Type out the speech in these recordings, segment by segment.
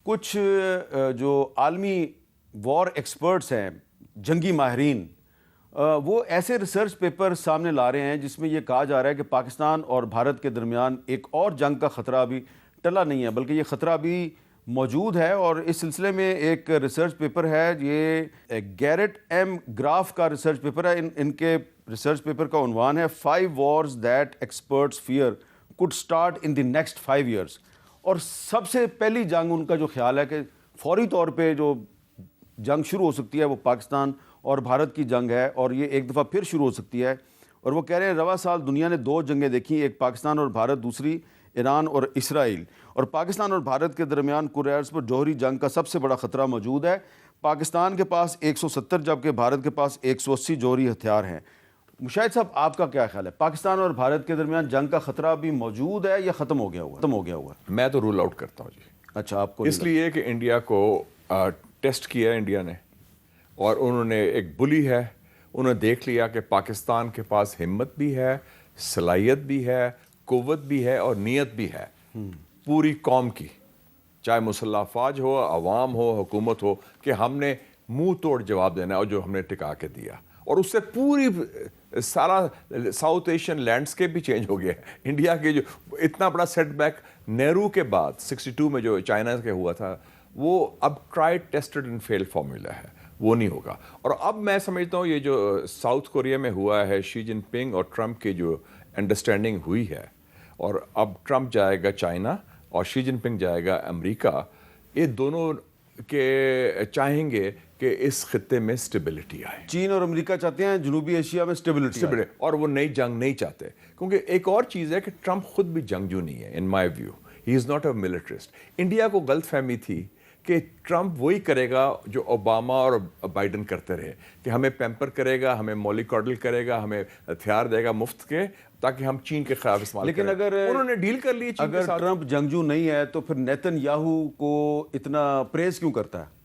کچھ جو عالمی وار ایکسپرٹس ہیں، جنگی ماہرین، وہ ایسے ریسرچ پیپر سامنے لا رہے ہیں جس میں یہ کہا جا رہا ہے کہ پاکستان اور بھارت کے درمیان ایک اور جنگ کا خطرہ ابھی ٹلا نہیں ہے، بلکہ یہ خطرہ بھی موجود ہے۔ اور اس سلسلے میں ایک ریسرچ پیپر ہے، یہ گیرٹ ایم گراف کا ریسرچ پیپر ہے۔ ان کے ریسرچ پیپر کا عنوان ہے 5 wars that experts fear could start in the next 5 years۔ اور سب سے پہلی جنگ ان کا جو خیال ہے کہ فوری طور پہ جو جنگ شروع ہو سکتی ہے وہ پاکستان اور بھارت کی جنگ ہے، اور یہ ایک دفعہ پھر شروع ہو سکتی ہے۔ اور وہ کہہ رہے ہیں رواں سال دنیا نے 2 جنگیں دیکھیں، ایک پاکستان اور بھارت، دوسری ایران اور اسرائیل۔ اور پاکستان اور بھارت کے درمیان کرۂ پر جوہری جنگ کا سب سے بڑا خطرہ موجود ہے۔ پاکستان کے پاس 170 جبکہ بھارت کے پاس 180 جوہری ہتھیار ہیں۔ مشاہد صاحب، آپ کا کیا خیال ہے؟ پاکستان اور بھارت کے درمیان جنگ کا خطرہ بھی موجود ہے یا ختم ہو گیا ہوا؟ میں تو رول آؤٹ کرتا ہوں جی۔ اچھا، آپ کو اس لیے کہ انڈیا کو ٹیسٹ کیا انڈیا نے، اور انہوں نے ایک بلی ہے، انہوں نے دیکھ لیا کہ پاکستان کے پاس ہمت بھی ہے، صلاحیت بھی ہے، قوت بھی ہے اور نیت بھی ہے پوری قوم کی، چاہے مسلح افواج ہو، عوام ہو، حکومت ہو، کہ ہم نے منہ توڑ جواب دینا اور جو ہم نے ٹکا کے دیا۔ اور اس سے پوری سارا ساؤتھ ایشین لینڈسکیپ بھی چینج ہو گیا ہے۔ انڈیا کے جو اتنا بڑا سیٹ بیک نہرو کے بعد 62 میں جو چائنا کے ہوا تھا، وہ اب try tested and fail formula ہے، وہ نہیں ہوگا۔ اور اب میں سمجھتا ہوں یہ جو ساؤتھ کوریا میں ہوا ہے، شی جن پنگ اور ٹرمپ کی جو انڈرسٹینڈنگ ہوئی ہے، اور اب ٹرمپ جائے گا چائنا اور شی جن پنگ جائے گا امریکہ، یہ دونوں کے چاہیں گے کہ اس خطے میں سٹیبلٹی آئے۔ چین اور امریکہ چاہتے ہیں جنوبی ایشیا میں سٹیبلٹی آئے، اور وہ نئی جنگ نہیں چاہتے، کیونکہ ایک اور چیز ہے کہ ٹرمپ خود بھی جنگجو نہیں ہے، in my view he is not a militarist. India کو غلط فہمی تھی کہ ٹرمپ وہی کرے گا جو اوباما اور بائیڈن کرتے رہے، کہ ہمیں پیمپر کرے گا، ہمیں مولی کوڈل کرے گا، ہمیں ہتھیار دے گا مفت کے تاکہ ہم چین کے خلاف استعمال کریں۔ لیکن اگر انہوں نے ڈیل کر لی چین کے ساتھ۔ اگر ٹرمپ جنگجو نہیں ہے تو پھر نیتن یاہو کو اتنا پریز کیوں کرتا ہے؟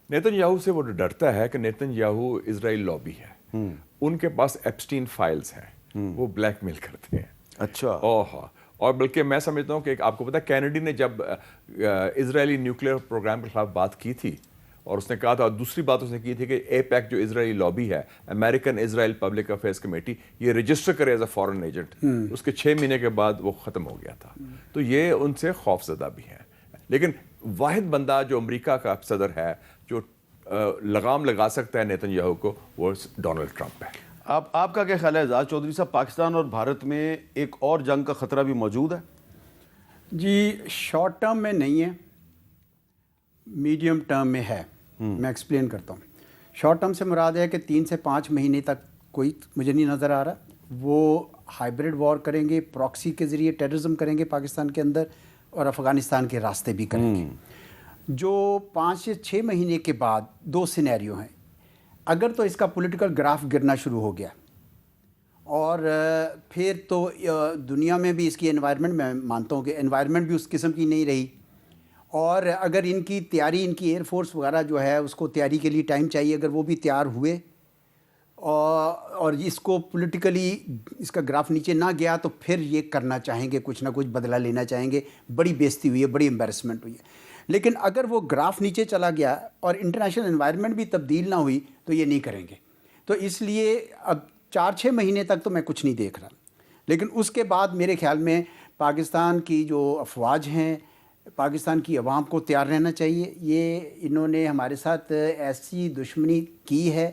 نیتن یاہو سے وہ ڈرتا ہے کہ نیتن یاہو اسرائیل لابی ہے، ان کے پاس ایپسٹین فائلز ہیں، وہ بلیک میل کرتے ہیں۔ اچھا، اور بلکہ میں سمجھتا ہوں کہ آپ کو پتا ہے کینیڈی نے جب اسرائیلی نیوکلیئر پروگرام کے خلاف بات کی تھی، اور اس نے کہا تھا، اور دوسری بات اس نے کی تھی کہ APEC جو اسرائیلی لابی ہے، امریکن اسرائیل پبلک افیئرس کمیٹی، یہ رجسٹر کرے ایز اے فارن ایجنٹ، اس کے 6 مہینے کے بعد وہ ختم ہو گیا تھا۔ تو یہ ان سے خوف زدہ بھی ہیں۔ لیکن واحد بندہ جو امریکہ کا صدر ہے جو لگام لگا سکتا ہے نیتن یاہو کو، وہ ڈونلڈ ٹرمپ ہے۔ آپ کا کیا خیال ہے اعزاز چودھری صاحب؟ پاکستان اور بھارت میں ایک اور جنگ کا خطرہ بھی موجود ہے؟ جی، شارٹ ٹرم میں نہیں ہے، میڈیم ٹرم میں ہے۔ میں ایکسپلین کرتا ہوں۔ شارٹ ٹرم سے مراد ہے کہ 3 سے 5 مہینے تک کوئی مجھے نہیں نظر آ رہا۔ وہ ہائیبرڈ وار کریں گے، پراکسی کے ذریعے ٹیررزم کریں گے پاکستان کے اندر، اور افغانستان کے راستے بھی کریں گے۔ جو 5 سے 6 مہینے کے بعد 2 سینیریو ہیں۔ اگر تو اس کا پولیٹیکل گراف گرنا شروع ہو گیا، اور پھر تو دنیا میں بھی اس کی انوائرمنٹ، میں مانتا ہوں کہ انوائرمنٹ بھی اس قسم کی نہیں رہی، اور اگر ان کی تیاری، ان کی ایئر فورس وغیرہ جو ہے اس کو تیاری کے لیے ٹائم چاہیے، اگر وہ بھی تیار ہوئے اور اس کو پولیٹیکلی اس کا گراف نیچے نہ گیا، تو پھر یہ کرنا چاہیں گے، کچھ نہ کچھ بدلہ لینا چاہیں گے۔ بڑی بےزتی ہوئی ہے، بڑی امبیرسمنٹ ہوئی ہے۔ لیکن اگر وہ گراف نیچے چلا گیا اور انٹرنیشنل انوائرمنٹ بھی تبدیل نہ ہوئی تو یہ نہیں کریں گے۔ تو اس لیے اب 4-6 مہینے تک تو میں کچھ نہیں دیکھ رہا، لیکن اس کے بعد میرے خیال میں پاکستان کی جو افواج ہیں، پاکستان کی عوام کو تیار رہنا چاہیے۔ یہ انہوں نے ہمارے ساتھ ایسی دشمنی کی ہے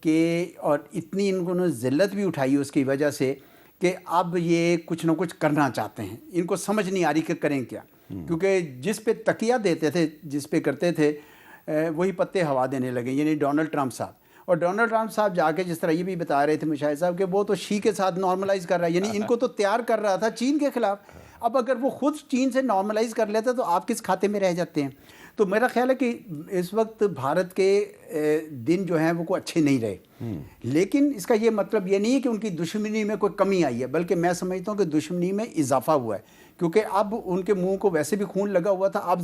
کہ، اور اتنی ان کو ذلت بھی اٹھائی اس کی وجہ سے، کہ اب یہ کچھ نہ کچھ کرنا چاہتے ہیں۔ ان کو سمجھ نہیں آ رہی کہ کریں کیا، کیونکہ جس پہ تکیہ دیتے تھے، جس پہ کرتے تھے، وہی پتے ہوا دینے لگے، یعنی ڈونلڈ ٹرمپ صاحب۔ اور ڈونلڈ ٹرمپ صاحب جا کے جس طرح یہ بھی بتا رہے تھے مشاہد صاحب کہ وہ تو شی کے ساتھ نارملائز کر رہا ہے، یعنی ان کو تو تیار کر رہا تھا چین کے خلاف۔ اب اگر وہ خود چین سے نارملائز کر لیتا تو آپ کس کھاتے میں رہ جاتے ہیں؟ تو میرا خیال ہے کہ اس وقت بھارت کے دن جو ہیں وہ کوئی اچھے نہیں رہے، لیکن اس کا یہ مطلب یہ نہیں ہے کہ ان کی دشمنی میں کوئی کمی آئی ہے، بلکہ میں سمجھتا ہوں کہ دشمنی میں اضافہ ہوا ہے، کیونکہ اب ان کے منہ کو ویسے بھی خون لگا ہوا تھا، اب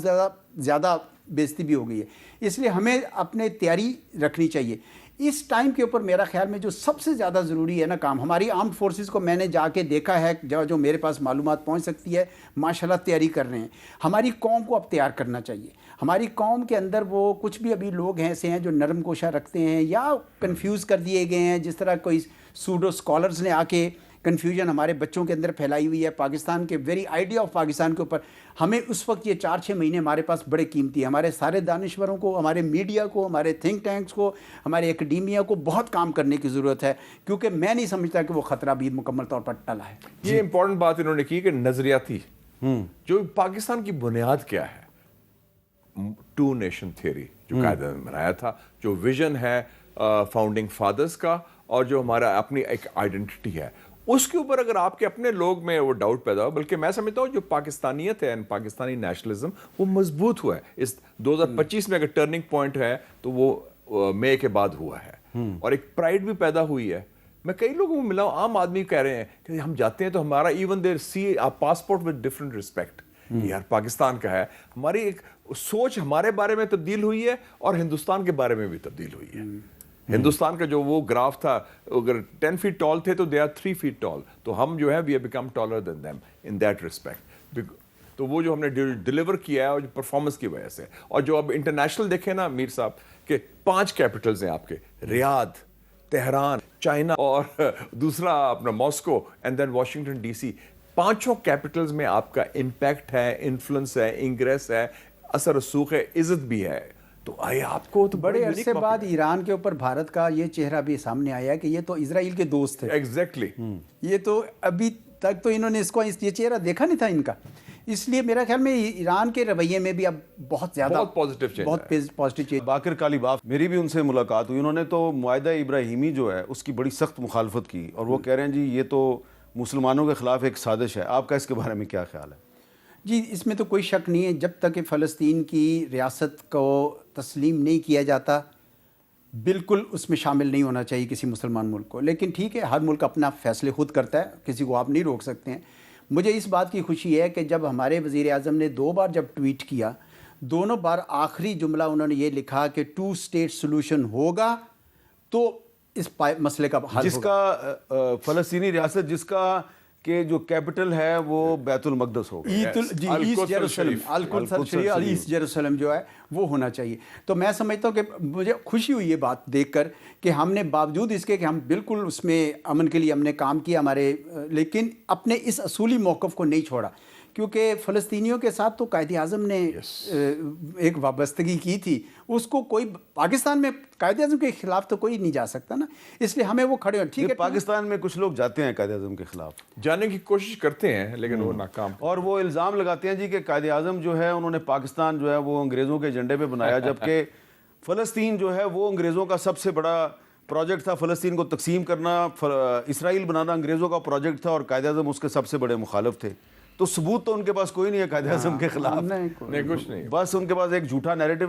زیادہ بےزتی بھی ہو گئی ہے۔ اس لیے ہمیں اپنے تیاری رکھنی چاہیے۔ اس ٹائم کے اوپر میرا خیال میں جو سب سے زیادہ ضروری ہے نا کام، ہماری آرمڈ فورسز کو میں نے جا کے دیکھا ہے، جو میرے پاس معلومات پہنچ سکتی ہے، ماشاءاللہ تیاری کر رہے ہیں۔ ہماری قوم کو اب تیار کرنا چاہیے، ہماری قوم کے اندر وہ کچھ بھی ابھی لوگ ہیں ایسے ہیں جو نرم کوشاں رکھتے ہیں یا کنفیوز کر دیے گئے ہیں، جس طرح کوئی سوڈو اسکالرز نے آ کے کنفیوژن ہمارے بچوں کے اندر پھیلائی ہوئی ہے پاکستان کے ویری آئیڈیا آف پاکستان کے اوپر. ہمیں اس وقت یہ 4-6 مہینے ہمارے پاس بڑے قیمتی ہیں. ہمارے سارے دانشوروں کو، ہمارے میڈیا کو، ہمارے تھنک ٹینکس کو، ہمارے اکیڈیمیا کو بہت کام کرنے کی ضرورت ہے، کیونکہ میں نہیں سمجھتا کہ وہ خطرہ بھی مکمل طور پر ٹلا ہے. یہ امپورٹنٹ بات انہوں نے کی کہ نظریاتی جو پاکستان کی بنیاد کیا ہے، ٹو نیشن تھیوری جو قائد اعظم نے بنایا تھا، جو ویژن ہے فاؤنڈنگ فادرز کا، اور جو ہمارا اپنی ایک آئیڈینٹی ہے، اس کے اوپر اگر آپ کے اپنے لوگ میں وہ ڈاؤٹ پیدا ہو، بلکہ میں سمجھتا ہوں جو پاکستانیت ہے، پاکستانی نیشنلزم، وہ مضبوط ہوا ہے. اس 2025 میں اگر ٹرننگ پوائنٹ ہے تو وہ مئی کے بعد ہوا ہے، اور ایک پرائڈ بھی پیدا ہوئی ہے. میں کئی لوگوں کو ملا ہوں، عام آدمی کہہ رہے ہیں کہ ہم جاتے ہیں تو ہمارا even there see passport with different respect, یار پاکستان کا ہے. ہماری ایک سوچ ہمارے بارے میں تبدیل ہوئی ہے اور ہندوستان کے بارے میں بھی تبدیل ہوئی ہے. ہندوستان کا جو وہ گراف تھا، اگر 10 فیٹ ٹال تھے تو دے آر 3 فیٹ ٹال، تو ہم جو ہے we have become taller than them in that respect. تو وہ جو ہم نے ڈیلیور کیا ہے اور جو پرفارمنس کی وجہ سے، اور جو اب انٹرنیشنل دیکھیں نا میر صاحب کہ 5 کیپٹلز ہیں آپ کے، ریاض، تہران، چائنا، اور دوسرا اپنا Moscow, and then Washington D C. 5 capitals میں آپ کا امپیکٹ ہے، انفلوئنس ہے، انگریس ہے، اثر رسوخ ہے، عزت بھی ہے. تو آئے آپ کو تو بڑے عرصے بعد ایران کے اوپر بھارت کا یہ چہرہ بھی سامنے آیا کہ یہ تو اسرائیل کے دوست تھے. ایگزیکٹلی. یہ تو ابھی تک تو انہوں نے اس کو یہ چہرہ دیکھا نہیں تھا ان کا. اس لیے میرا خیال میں ایران کے رویے میں بھی اب بہت زیادہ بہت پازیٹیو چینج. باقر کالیباف، میری بھی ان سے ملاقات ہوئی. انہوں نے تو معاہدہ ابراہیمی جو ہے اس کی بڑی سخت مخالفت کی، اور وہ کہہ رہے ہیں جی یہ تو مسلمانوں کے خلاف ایک سازش ہے. آپ کا اس کے بارے میں کیا خیال ہے؟ جی اس میں تو کوئی شک نہیں ہے، جب تک کہ فلسطین کی ریاست کو تسلیم نہیں کیا جاتا بالکل اس میں شامل نہیں ہونا چاہیے کسی مسلمان ملک کو. لیکن ٹھیک ہے، ہر ملک اپنا فیصلے خود کرتا ہے، کسی کو آپ نہیں روک سکتے ہیں. مجھے اس بات کی خوشی ہے کہ جب ہمارے وزیر اعظم نے 2 بار جب ٹویٹ کیا، دونوں بار آخری جملہ انہوں نے یہ لکھا کہ 2 اسٹیٹ سولوشن ہوگا تو اس مسئلے کا حل جس کا فلسطینی ریاست جس کا کہ جو کیپٹل ہے وہ بیت المقدس ہوگا، ایسٹ جیروسلم جو ہے وہ ہونا چاہیے. تو میں سمجھتا ہوں کہ مجھے خوشی ہوئی یہ بات دیکھ کر کہ ہم نے باوجود اس کے کہ ہم بالکل اس میں امن کے لیے ہم نے کام کیا ہمارے، لیکن اپنے اس اصولی موقف کو نہیں چھوڑا، کیونکہ فلسطینیوں کے ساتھ تو قائد اعظم نے ایک وابستگی کی تھی. اس کو کوئی پاکستان میں قائد اعظم کے خلاف تو کوئی نہیں جا سکتا نا، اس لیے ہمیں وہ کھڑے ہو. ٹھیک ہے، پاکستان میں کچھ لوگ جاتے ہیں قائد اعظم کے خلاف، جانے کی کوشش کرتے ہیں لیکن وہ ناکام، اور وہ الزام لگاتے ہیں جی کہ قائد اعظم جو ہے انہوں نے پاکستان جو ہے وہ انگریزوں کے ایجنڈے پہ بنایا، جبکہ فلسطین جو ہے وہ انگریزوں کا سب سے بڑا پروجیکٹ تھا. فلسطین کو تقسیم کرنا، اسرائیل بنانا انگریزوں کا پروجیکٹ تھا، اور قائد اعظم اس کے سب سے بڑے مخالف تھے. تو ثبوت تو ان کے پاس کوئی نہیں ہے قائد اعظم کے خلاف، نہیں کچھ نہیں، بس ان کے پاس ایک جھوٹا نیریٹو ہے.